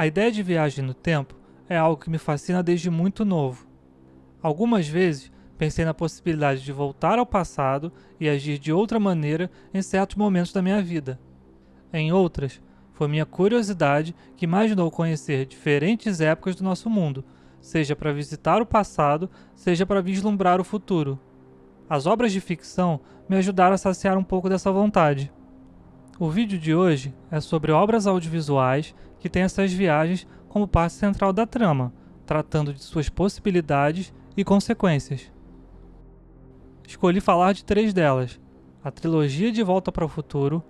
A ideia de viagem no tempo é algo que me fascina desde muito novo. Algumas vezes pensei na possibilidade de voltar ao passado e agir de outra maneira em certos momentos da minha vida. Em outras, foi minha curiosidade que imaginou conhecer diferentes épocas do nosso mundo, seja para visitar o passado, seja para vislumbrar o futuro. As obras de ficção me ajudaram a saciar um pouco dessa vontade. O vídeo de hoje é sobre obras audiovisuais que têm essas viagens como parte central da trama, tratando de suas possibilidades e consequências. Escolhi falar de 3 delas: a trilogia De Volta para o Futuro,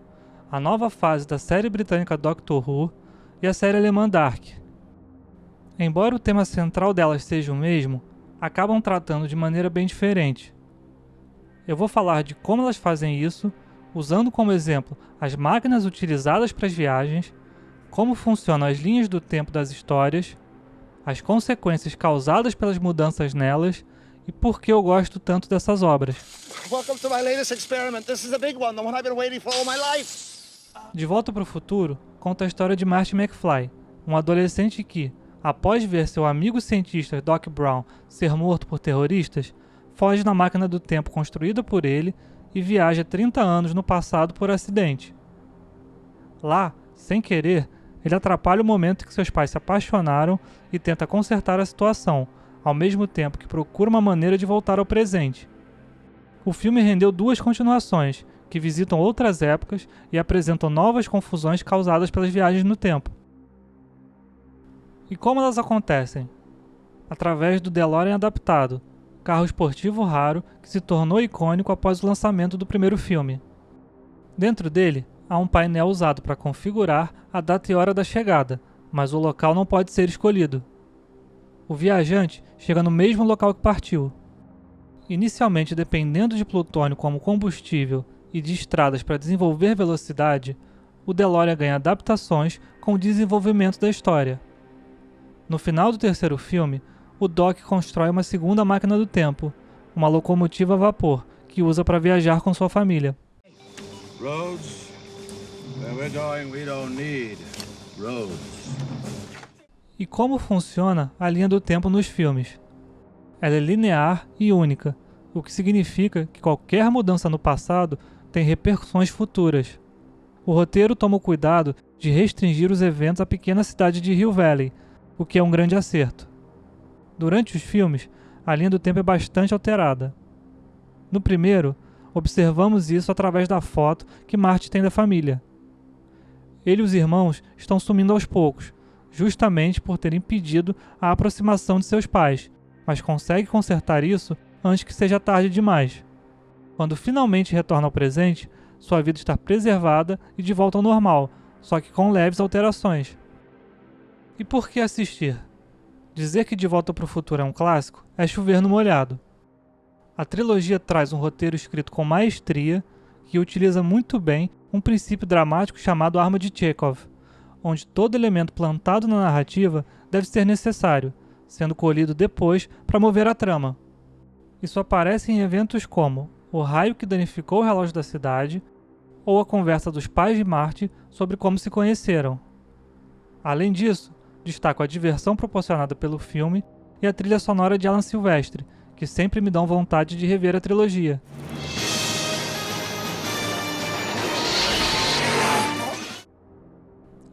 a nova fase da série britânica Doctor Who e a série alemã Dark. Embora o tema central delas seja o mesmo, acabam tratando de maneira bem diferente. Eu vou falar de como elas fazem isso, usando como exemplo as máquinas utilizadas para as viagens, como funcionam as linhas do tempo das histórias, as consequências causadas pelas mudanças nelas e por que eu gosto tanto dessas obras. Welcome to my latest experiment. This is a big one, the one I've been waiting for all my life. De Volta para o Futuro conta a história de Marty McFly, um adolescente que, após ver seu amigo cientista Doc Brown ser morto por terroristas, foge na máquina do tempo construída por ele e viaja 30 anos no passado por acidente. Lá, sem querer, ele atrapalha o momento em que seus pais se apaixonaram e tenta consertar a situação, ao mesmo tempo que procura uma maneira de voltar ao presente. O filme rendeu 2 continuações, que visitam outras épocas e apresentam novas confusões causadas pelas viagens no tempo. E como elas acontecem? Através do DeLorean adaptado, carro esportivo raro que se tornou icônico após o lançamento do primeiro filme. Dentro dele, há um painel usado para configurar a data e hora da chegada, mas o local não pode ser escolhido. O viajante chega no mesmo local que partiu. Inicialmente dependendo de plutônio como combustível e de estradas para desenvolver velocidade, o DeLorean ganha adaptações com o desenvolvimento da história. No final do terceiro filme, o Doc constrói uma segunda máquina do tempo, uma locomotiva a vapor, que usa para viajar com sua família. Roads? Where we're going, we don't need roads. E como funciona a linha do tempo nos filmes? Ela é linear e única, o que significa que qualquer mudança no passado tem repercussões futuras. O roteiro toma o cuidado de restringir os eventos à pequena cidade de Hill Valley, o que é um grande acerto. Durante os filmes, a linha do tempo é bastante alterada. No primeiro, observamos isso através da foto que Marty tem da família. Ele e os irmãos estão sumindo aos poucos, justamente por ter impedido a aproximação de seus pais, mas consegue consertar isso antes que seja tarde demais. Quando finalmente retorna ao presente, sua vida está preservada e de volta ao normal, só que com leves alterações. E por que assistir? Dizer que De Volta para o Futuro é um clássico é chover no molhado. A trilogia traz um roteiro escrito com maestria que utiliza muito bem um princípio dramático chamado arma de Chekhov, onde todo elemento plantado na narrativa deve ser necessário, sendo colhido depois para mover a trama. Isso aparece em eventos como o raio que danificou o relógio da cidade ou a conversa dos pais de Marty sobre como se conheceram. Além disso, destaco a diversão proporcionada pelo filme e a trilha sonora de Alan Silvestre, que sempre me dão vontade de rever a trilogia.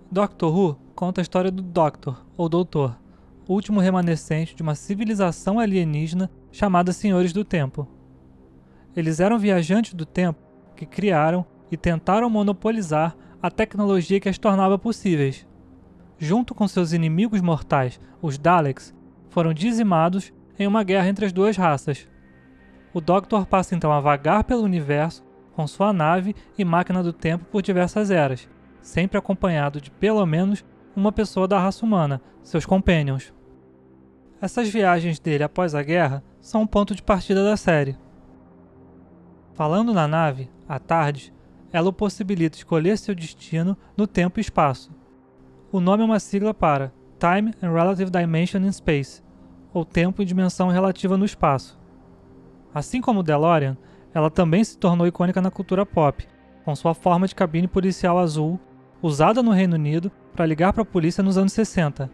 Doctor Who conta a história do Doctor, ou Doutor, o último remanescente de uma civilização alienígena chamada Senhores do Tempo. Eles eram viajantes do tempo que criaram e tentaram monopolizar a tecnologia que as tornava possíveis. Junto com seus inimigos mortais, os Daleks, foram dizimados em uma guerra entre as 2 raças. O Doctor passa então a vagar pelo universo com sua nave e máquina do tempo por diversas eras, sempre acompanhado de pelo menos uma pessoa da raça humana, seus Companions. Essas viagens dele após a guerra são um ponto de partida da série. Falando na nave, a TARDIS, ela o possibilita escolher seu destino no tempo e espaço. O nome é uma sigla para Time and Relative Dimension in Space, ou tempo e dimensão relativa no espaço. Assim como o DeLorean, ela também se tornou icônica na cultura pop, com sua forma de cabine policial azul, usada no Reino Unido para ligar para a polícia nos anos 60.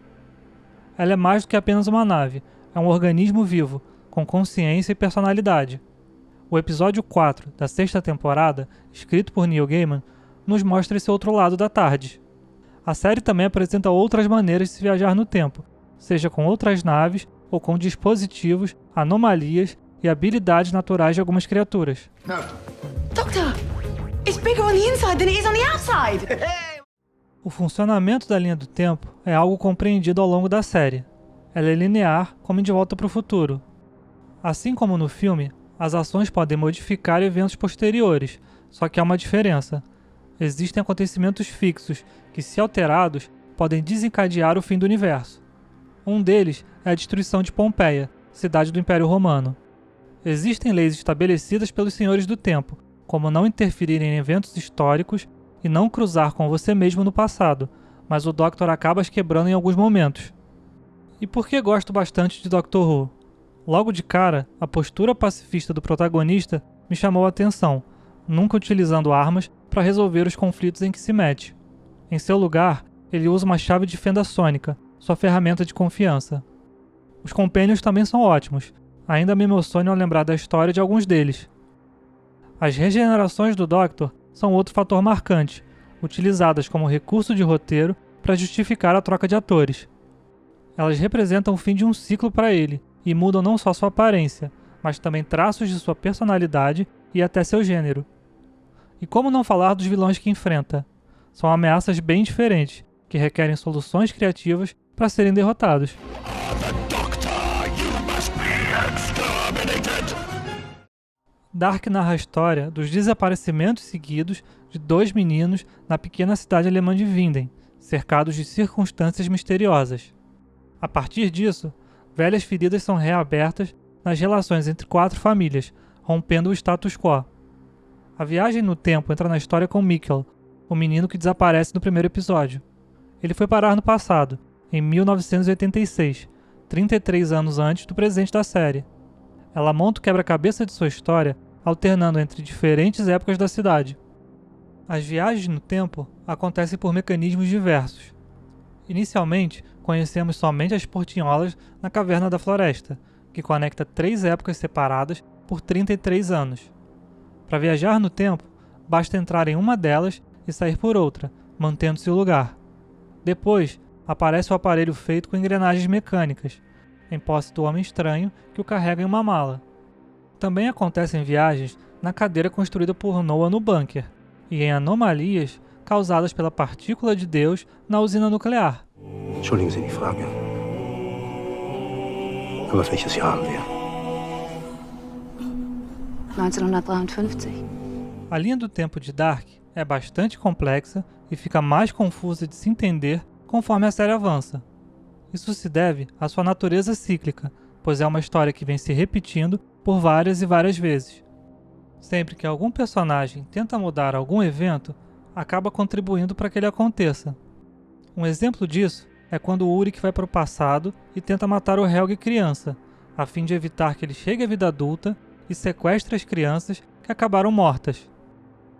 Ela é mais do que apenas uma nave, é um organismo vivo, com consciência e personalidade. O episódio 4 da 6ª temporada, escrito por Neil Gaiman, nos mostra esse outro lado da TARDIS. A série também apresenta outras maneiras de se viajar no tempo, seja com outras naves ou com dispositivos, anomalias e habilidades naturais de algumas criaturas. Doctor, it's bigger on the inside than it is on the outside. O funcionamento da linha do tempo é algo compreendido ao longo da série. Ela é linear, como em De Volta para o Futuro. Assim como no filme, as ações podem modificar eventos posteriores, só que há uma diferença. Existem acontecimentos fixos que, se alterados, podem desencadear o fim do universo. Um deles é a destruição de Pompeia, cidade do Império Romano. Existem leis estabelecidas pelos Senhores do Tempo, como não interferir em eventos históricos e não cruzar com você mesmo no passado, mas o Doctor acaba as quebrando em alguns momentos. E por que gosto bastante de Doctor Who? Logo de cara, a postura pacifista do protagonista me chamou a atenção, nunca utilizando armas para resolver os conflitos em que se mete. Em seu lugar, ele usa uma chave de fenda sônica, sua ferramenta de confiança. Os Companions também são ótimos, ainda me emocionam ao lembrar da história de alguns deles. As regenerações do Doctor são outro fator marcante, utilizadas como recurso de roteiro para justificar a troca de atores. Elas representam o fim de um ciclo para ele e mudam não só sua aparência, mas também traços de sua personalidade e até seu gênero. E como não falar dos vilões que enfrenta? São ameaças bem diferentes, que requerem soluções criativas para serem derrotados. Dark narra a história dos desaparecimentos seguidos de 2 meninos na pequena cidade alemã de Winden, cercados de circunstâncias misteriosas. A partir disso, velhas feridas são reabertas nas relações entre 4 famílias, rompendo o status quo. A viagem no tempo entra na história com Mikkel, o menino que desaparece no primeiro episódio. Ele foi parar no passado, em 1986, 33 anos antes do presente da série. Ela monta o quebra-cabeça de sua história, alternando entre diferentes épocas da cidade. As viagens no tempo acontecem por mecanismos diversos. Inicialmente, conhecemos somente as portinholas na Caverna da Floresta, que conecta 3 épocas separadas por 33 anos. Para viajar no tempo, basta entrar em uma delas e sair por outra, mantendo-se o lugar. Depois, aparece o aparelho feito com engrenagens mecânicas, em posse do Homem Estranho, que o carrega em uma mala. Também acontecem viagens na cadeira construída por Noah no bunker, e em anomalias causadas pela partícula de Deus na usina nuclear. Entschuldigen Sie die Frage. Aber welches Jahr haben wir? 1953. A linha do tempo de Dark é bastante complexa e fica mais confusa de se entender conforme a série avança. Isso se deve à sua natureza cíclica, pois é uma história que vem se repetindo por várias e várias vezes. Sempre que algum personagem tenta mudar algum evento, acaba contribuindo para que ele aconteça. Um exemplo disso é quando o Ulrich vai para o passado e tenta matar o Helge criança, a fim de evitar que ele chegue à vida adulta e sequestre as crianças que acabaram mortas.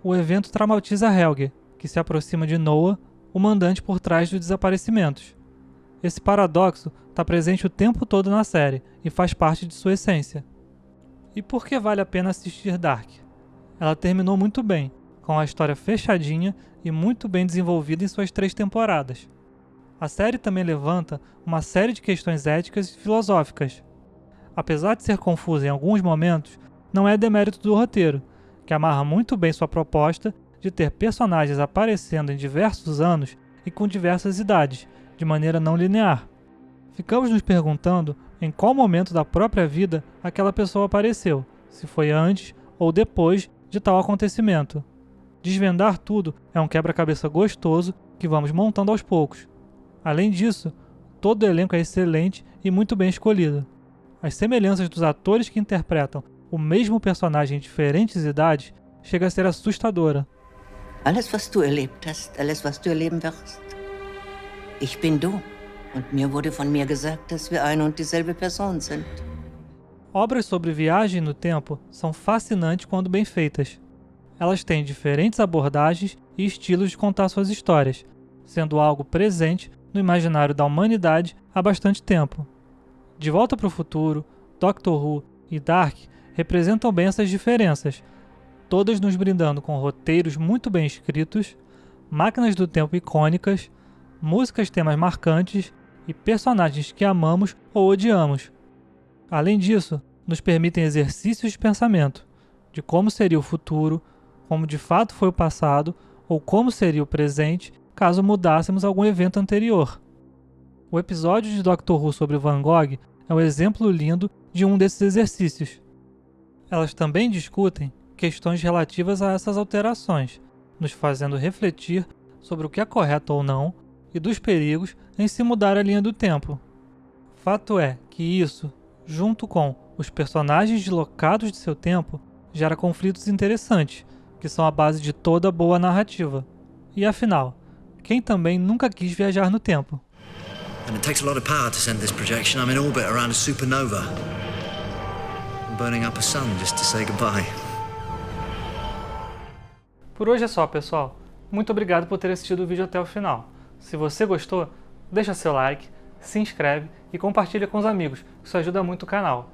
O evento traumatiza Helge, que se aproxima de Noah, o mandante por trás dos desaparecimentos. Esse paradoxo está presente o tempo todo na série e faz parte de sua essência. E por que vale a pena assistir Dark? Ela terminou muito bem, com a história fechadinha e muito bem desenvolvida em suas 3 temporadas. A série também levanta uma série de questões éticas e filosóficas. Apesar de ser confusa em alguns momentos, não é demérito do roteiro, que amarra muito bem sua proposta de ter personagens aparecendo em diversos anos e com diversas idades, de maneira não linear. Ficamos nos perguntando em qual momento da própria vida aquela pessoa apareceu, se foi antes ou depois de tal acontecimento. Desvendar tudo é um quebra-cabeça gostoso que vamos montando aos poucos. Além disso, todo o elenco é excelente e muito bem escolhido. As semelhanças dos atores que interpretam o mesmo personagem em diferentes idades chega a ser assustadora. Alles, was du erlebt hast, alles, was du erleben wirst. Ich bin du. Und mir wurde von mir gesagt, dass wir eine und dieselbe Person sind. Obras sobre viagem no tempo são fascinantes quando bem feitas. Elas têm diferentes abordagens e estilos de contar suas histórias, sendo algo presente no imaginário da humanidade há bastante tempo. De Volta para o Futuro, Doctor Who e Dark representam bem essas diferenças, todas nos brindando com roteiros muito bem escritos, máquinas do tempo icônicas, músicas temas marcantes e personagens que amamos ou odiamos. Além disso, nos permitem exercícios de pensamento, de como seria o futuro, como de fato foi o passado ou como seria o presente caso mudássemos algum evento anterior. O episódio de Doctor Who sobre Van Gogh é um exemplo lindo de um desses exercícios. Elas também discutem questões relativas a essas alterações, nos fazendo refletir sobre o que é correto ou não e dos perigos em se mudar a linha do tempo. Fato é que isso, junto com os personagens deslocados de seu tempo, gera conflitos interessantes, que são a base de toda boa narrativa. E afinal, quem também nunca quis viajar no tempo? And it takes a lot of power to send this projection. I'm in orbit around a supernova. I'm burning up a sun just to say goodbye. Por hoje é só, pessoal. Muito obrigado por ter assistido o vídeo até o final. Se você gostou, deixa seu like, se inscreve e compartilha com os amigos, isso ajuda muito o canal.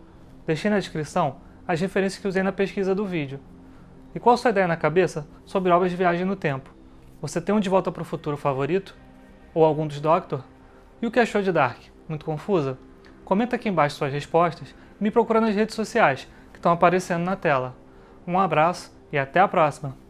Deixei na descrição as referências que usei na pesquisa do vídeo. E qual a sua ideia na cabeça sobre obras de viagem no tempo? Você tem um De Volta para o Futuro favorito? Ou algum dos Doctor? E o que achou de Dark? Muito confusa? Comenta aqui embaixo suas respostas e me procura nas redes sociais que estão aparecendo na tela. Um abraço e até a próxima!